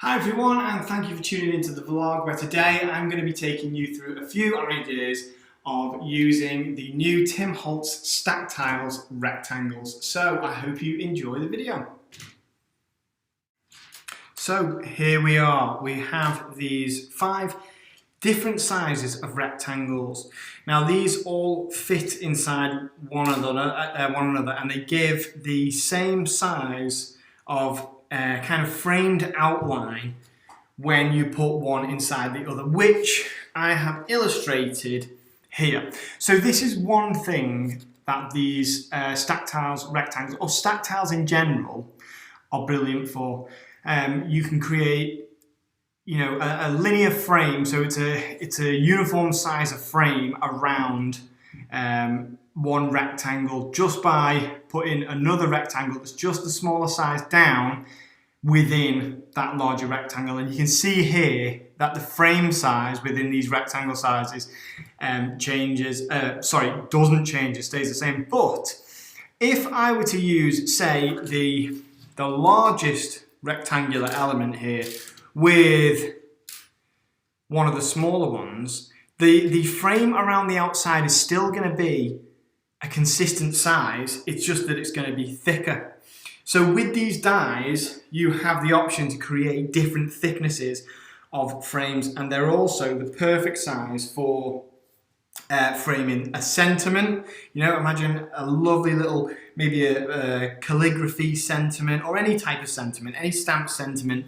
Hi everyone, and thank you for tuning into the vlog where today I'm going to be taking you through a few ideas of using the new Tim Holtz stacktiles rectangles. So I hope you enjoy the video. So here we are, we have these 5 different sizes of rectangles. Now these all fit inside one another and they give the same size of kind of framed outline when you put one inside the other, which I have illustrated here. So this is one thing that these stacktiles rectangles, or stacktiles in general, are brilliant for. You can create, you know, a linear frame, so it's a uniform size of frame around one rectangle just by putting another rectangle that's just the smaller size down within that larger rectangle. And you can see here that the frame size within these rectangle sizes doesn't change, it stays the same. But if I were to use, say, the largest rectangular element here with one of the smaller ones, the frame around the outside is still going to be a consistent size, it's just that it's going to be thicker. So with these dies, you have the option to create different thicknesses of frames, and they're also the perfect size for framing a sentiment. You know, imagine a lovely little, maybe a calligraphy sentiment or any type of sentiment, any stamp sentiment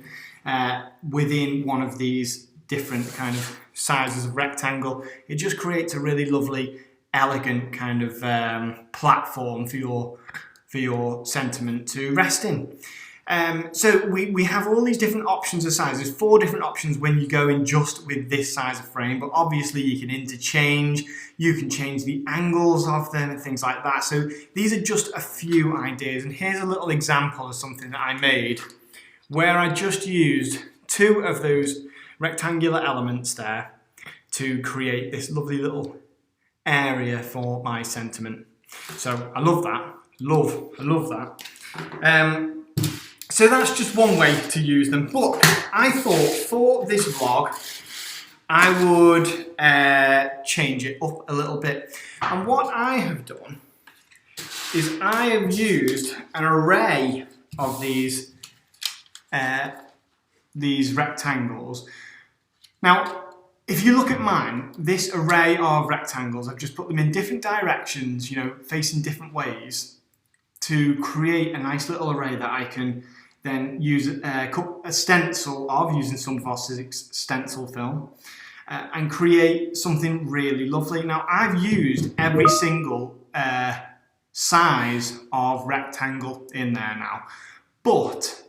within one of these different kind of sizes of rectangle. It just creates a really lovely, elegant kind of platform for your sentiment to rest in. So we have all these different options of sizes, 4 different options when you go in just with this size of frame, but obviously you can interchange, you can change the angles of them and things like that. So these are just a few ideas, and here's a little example of something that I made where I just used 2 of those rectangular elements there to create this lovely little area for my sentiment. So I love that. I love that. So that's just one way to use them, but I thought for this vlog I would change it up a little bit. And what I have done is I have used an array of these rectangles. Now, if you look at mine, this array of rectangles, I've just put them in different directions, you know, facing different ways, to create a nice little array that I can then use a stencil of, using some of our Sizzix stencil film, and create something really lovely. Now, I've used every single size of rectangle in there now, but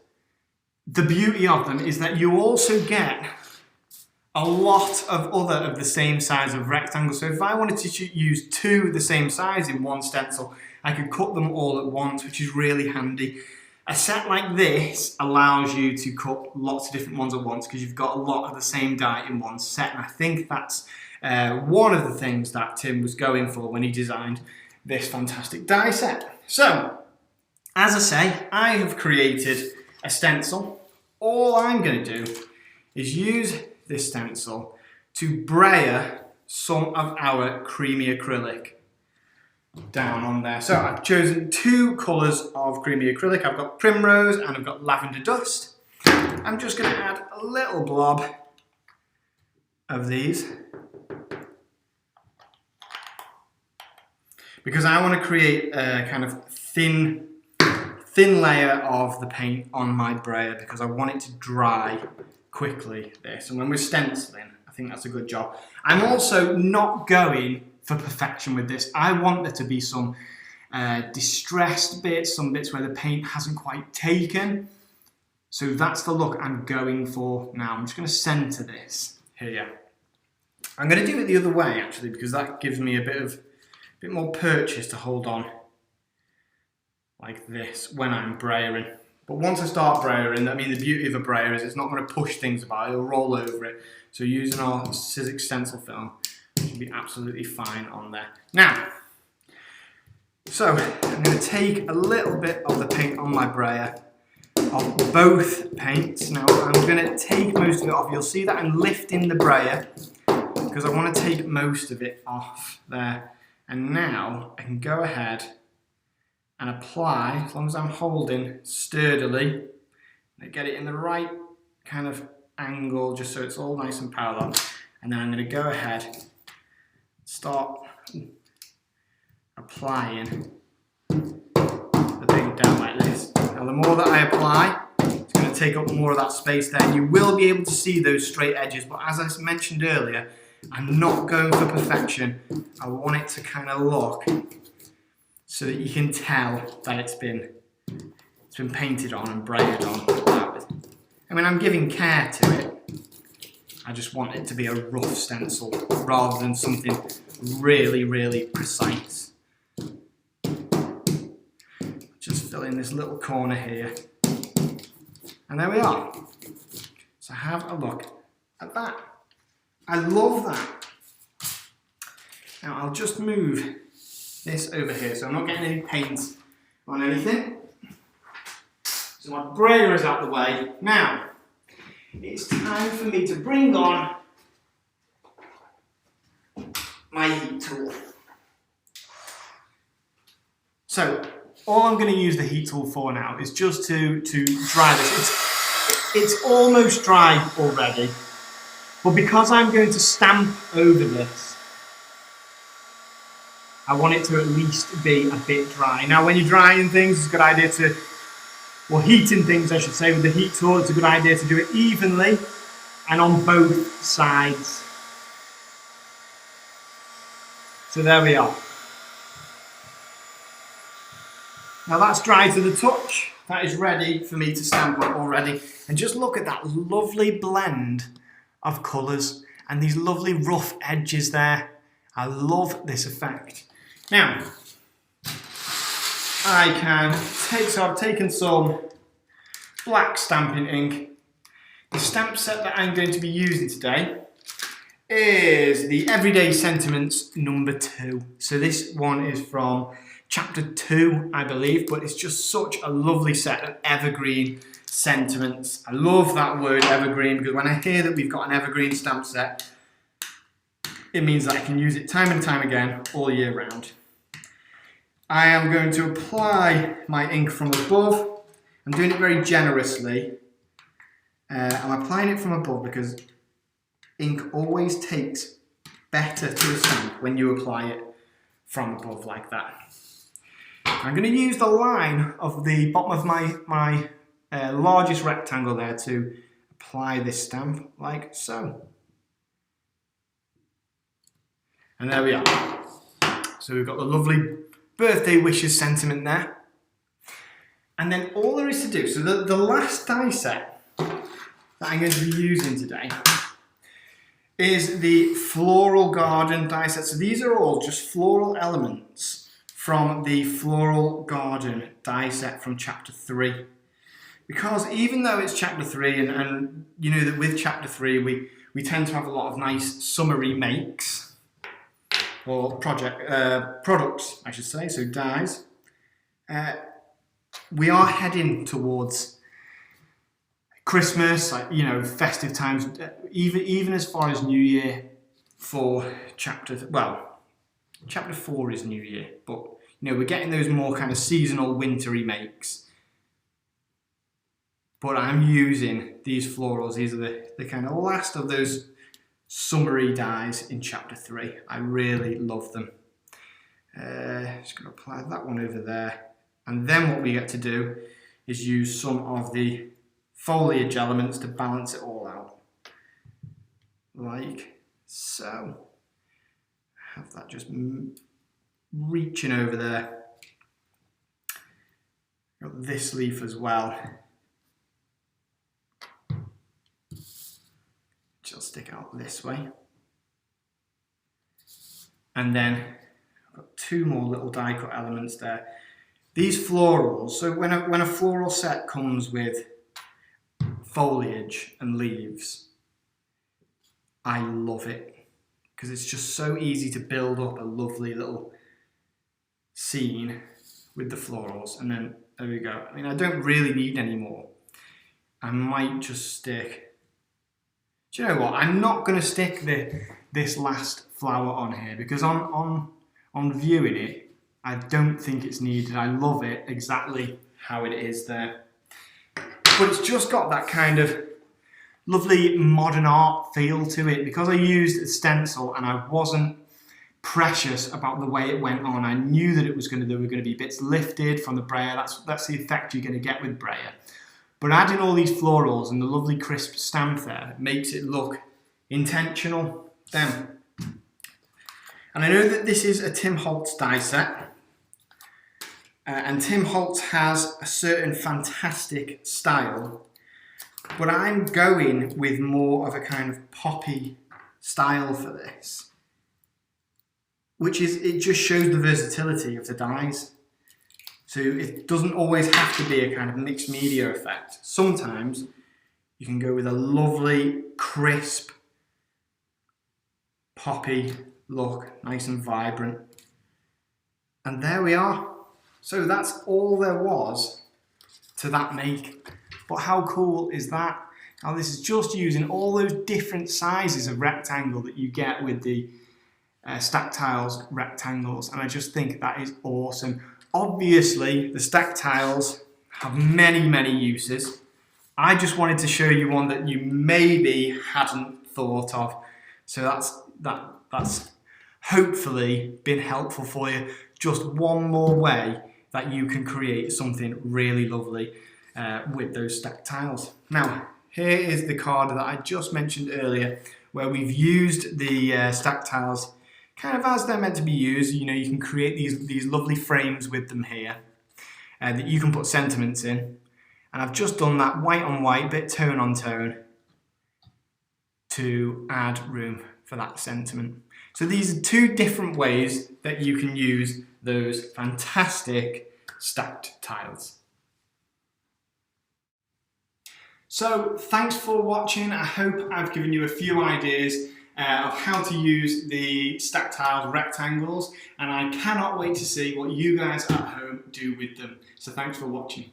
the beauty of them is that you also get a lot of other of the same size of rectangles. So if I wanted to use 2 the same size in one stencil, I could cut them all at once, which is really handy. A set like this allows you to cut lots of different ones at once because you've got a lot of the same die in one set. And I think that's one of the things that Tim was going for when he designed this fantastic die set. So, as I say, I have created a stencil. All I'm going to do is use this stencil to brayer some of our creamy acrylic down on there. So I've chosen 2 colours of creamy acrylic. I've got primrose and I've got lavender dust. I'm just going to add a little blob of these because I want to create a kind of thin layer of the paint on my brayer because I want it to dry quickly, this. And when we're stenciling, I think that's a good job. I'm also not going for perfection with this. I want there to be some distressed bits, some bits where the paint hasn't quite taken. So that's the look I'm going for now. I'm just going to centre this here. I'm going to do it the other way actually because that gives me a bit more purchase to hold on like this when I'm brayering. But once I start brayering, I mean the beauty of a brayer is it's not going to push things about, it'll roll over it. So using our Sizzix stencil film should be absolutely fine on there. Now, so I'm going to take a little bit of the paint on my brayer of both paints. Now I'm going to take most of it off. You'll see that I'm lifting the brayer because I want to take most of it off there. And now I can go ahead and apply, as long as I'm holding sturdily, and get it in the right kind of angle just so it's all nice and parallel. And then I'm going to go ahead, start applying the paint down like this. Now the more that I apply, it's going to take up more of that space there. And you will be able to see those straight edges, but as I mentioned earlier, I'm not going for perfection. I want it to kind of look so that you can tell that it's been painted on and braided on. I mean, I'm giving care to it. I just want it to be a rough stencil rather than something really, really precise. Just fill in this little corner here. And there we are. So have a look at that. I love that. Now I'll just move this over here so I'm not getting any paint on anything. So my brayer is out the way. Now, it's time for me to bring on my heat tool. So, all I'm going to use the heat tool for now is just to dry this. It's almost dry already, but because I'm going to stamp over this, I want it to at least be a bit dry. Now, when you're drying things, it's a good idea to, well, heating things, I should say, with the heat tool, it's a good idea to do it evenly and on both sides. So there we are. Now that's dry to the touch. That is ready for me to stamp on already. And just look at that lovely blend of colours and these lovely rough edges there. I love this effect. Now, I can take, so I've taken some black stamping ink. The stamp set that I'm going to be using today is the Everyday Sentiments number 2. So this one is from chapter 2, I believe, but it's just such a lovely set of evergreen sentiments. I love that word evergreen because when I hear that we've got an evergreen stamp set, it means that I can use it time and time again all year round. I am going to apply my ink from above. I'm doing it very generously. I'm applying it from above because ink always takes better to the stamp when you apply it from above like that. I'm going to use the line of the bottom of my largest rectangle there to apply this stamp like so. And there we are. So we've got the lovely birthday wishes sentiment there. And then all there is to do, so the last die set that I'm going to be using today is the Floral Garden die set. So these are all just floral elements from the Floral Garden die set from chapter 3. Because even though it's chapter 3 and you know that with chapter 3 we tend to have a lot of nice summery makes or products, I should say, so dies. We are heading towards Christmas, like, you know, festive times, even as far as New Year for chapter 4 is New Year, but you know, we're getting those more kind of seasonal wintry makes. But I'm using these florals. These are the kind of last of those summery dies in chapter 3. I really love them. Just going to apply that one over there. And then what we get to do is use some of the foliage elements to balance it all out. Like so. Have that just reaching over there. Got this leaf as well. Which I'll stick out this way. And then I've got 2 more little die cut elements there. These florals, so when a floral set comes with foliage and leaves, I love it because it's just so easy to build up a lovely little scene with the florals. And then there we go. I mean, I don't really need any more. I might just stick, do you know what, I'm not going to stick this last flower on here because on viewing it, I don't think it's needed. I love it exactly how it is there. But it's just got that kind of lovely modern art feel to it. Because I used a stencil and I wasn't precious about the way it went on, I knew that there were going to be bits lifted from the brayer. That's the effect you're going to get with brayer. But adding all these florals and the lovely crisp stamp there makes it look intentional then. And I know that this is a Tim Holtz die set. And Tim Holtz has a certain fantastic style, but I'm going with more of a kind of poppy style for this, which is, it just shows the versatility of the dies. So it doesn't always have to be a kind of mixed media effect. Sometimes you can go with a lovely, crisp, poppy look, nice and vibrant. And there we are. So that's all there was to that make. But how cool is that? Now this is just using all those different sizes of rectangle that you get with the stacktiles rectangles, and I just think that is awesome. Obviously the stacktiles have many uses. I just wanted to show you one that you maybe hadn't thought of. So that's hopefully been helpful for you. Just one more way that you can create something really lovely with those stacktiles. Now, here is the card that I just mentioned earlier, where we've used the stacktiles kind of as they're meant to be used. You know, you can create these lovely frames with them here that you can put sentiments in. And I've just done that white on white, bit tone on tone, to add room for that sentiment. So these are two different ways that you can use those fantastic stacked tiles. So thanks for watching. I hope I've given you a few ideas of how to use the stacked tiles rectangles, and I cannot wait to see what you guys at home do with them. So thanks for watching.